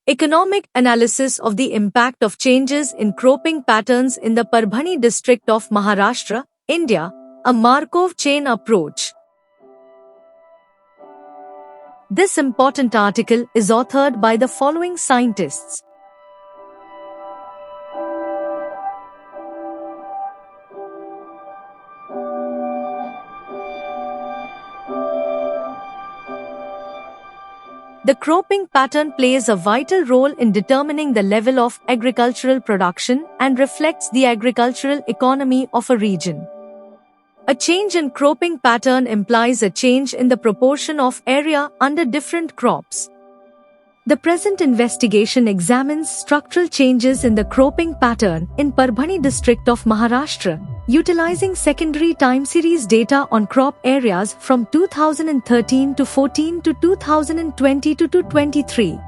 Economic analysis of the impact of changes in cropping patterns in the Parbhani district of Maharashtra, India, a Markov chain approach. This important article is authored by the following scientists. The cropping pattern plays a vital role in determining the level of agricultural production and reflects the agricultural economy of a region. A change in cropping pattern implies a change in the proportion of area under different crops. The present investigation examines structural changes in the cropping pattern in Parbhani district of Maharashtra, utilizing secondary time series data on crop areas from 2013 to 14 to 2020 to 23.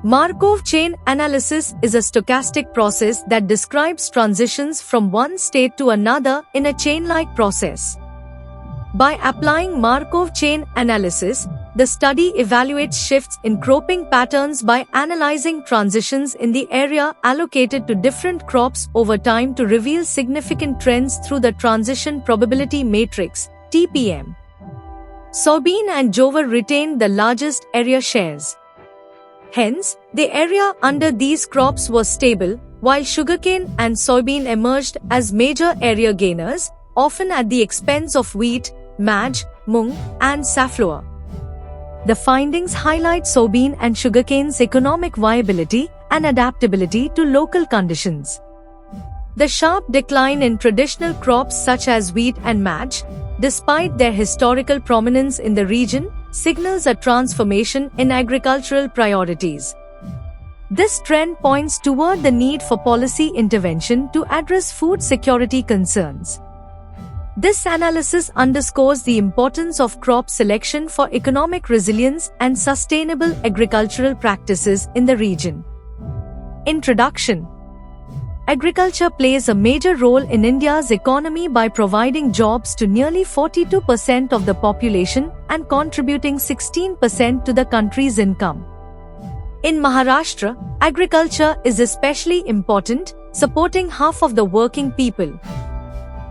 Markov chain analysis is a stochastic process that describes transitions from one state to another in a chain-like process. By applying Markov chain analysis, the study evaluates shifts in cropping patterns by analyzing transitions in the area allocated to different crops over time to reveal significant trends through the Transition Probability Matrix (TPM). Soybean and jowar retained the largest area shares. Hence, the area under these crops was stable, while sugarcane and soybean emerged as major area gainers, often at the expense of wheat, maj, mung, and safflower. The findings highlight soybean and sugarcane's economic viability and adaptability to local conditions. The sharp decline in traditional crops such as wheat and maj, despite their historical prominence in the region, signals a transformation in agricultural priorities. This trend points toward the need for policy intervention to address food security concerns. This analysis underscores the importance of crop selection for economic resilience and sustainable agricultural practices in the region. Introduction. Agriculture plays a major role in India's economy by providing jobs to nearly 42% of the population and contributing 16% to the country's income. In Maharashtra, agriculture is especially important, supporting half of the working people.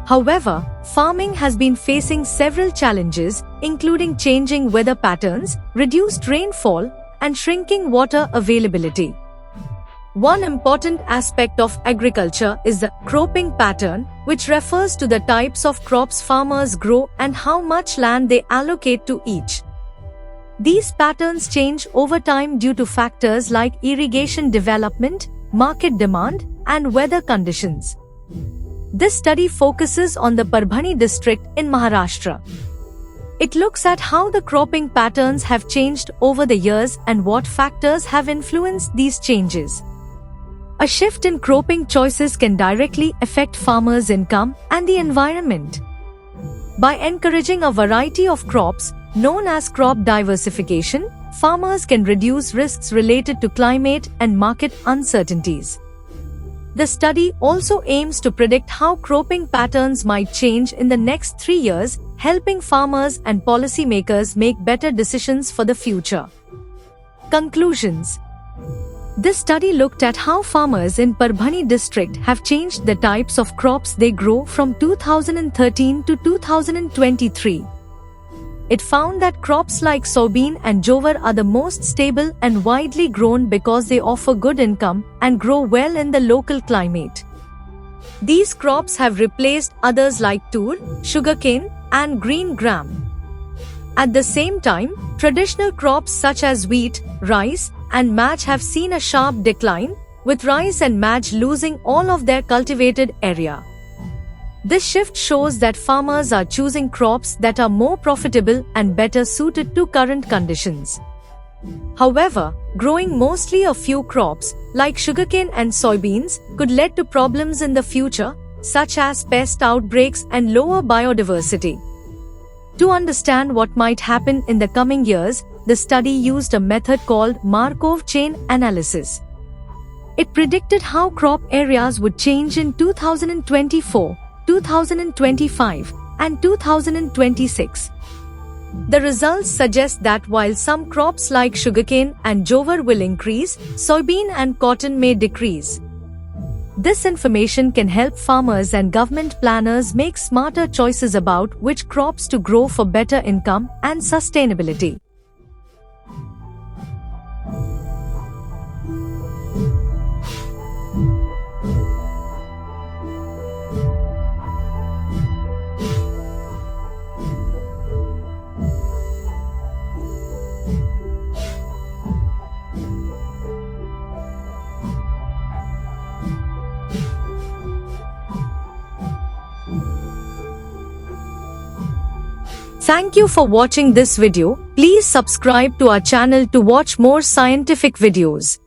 However, farming has been facing several challenges, including changing weather patterns, reduced rainfall, and shrinking water availability. One important aspect of agriculture is the cropping pattern, which refers to the types of crops farmers grow and how much land they allocate to each. These patterns change over time due to factors like irrigation development, market demand, and weather conditions. This study focuses on the Parbhani district in Maharashtra. It looks at how the cropping patterns have changed over the years and what factors have influenced these changes. A shift in cropping choices can directly affect farmers' income and the environment. By encouraging a variety of crops, known as crop diversification, farmers can reduce risks related to climate and market uncertainties. The study also aims to predict how cropping patterns might change in the next 3 years, helping farmers and policymakers make better decisions for the future. Conclusions. This study looked at how farmers in Parbhani district have changed the types of crops they grow from 2013 to 2023. It found that crops like soybean and jowar are the most stable and widely grown because they offer good income and grow well in the local climate. These crops have replaced others like tur, sugarcane, and green gram. At the same time, traditional crops such as wheat, rice, and maj have seen a sharp decline, with rice and maj losing all of their cultivated area. This shift shows that farmers are choosing crops that are more profitable and better suited to current conditions. However, growing mostly a few crops, like sugarcane and soybeans, could lead to problems in the future, such as pest outbreaks and lower biodiversity. To understand what might happen in the coming years, the study used a method called Markov chain analysis. It predicted how crop areas would change in 2024, 2025, and 2026. The results suggest that while some crops like sugarcane and jowar will increase, soybean and cotton may decrease. This information can help farmers and government planners make smarter choices about which crops to grow for better income and sustainability. Thank you for watching this video. Please subscribe to our channel to watch more scientific videos.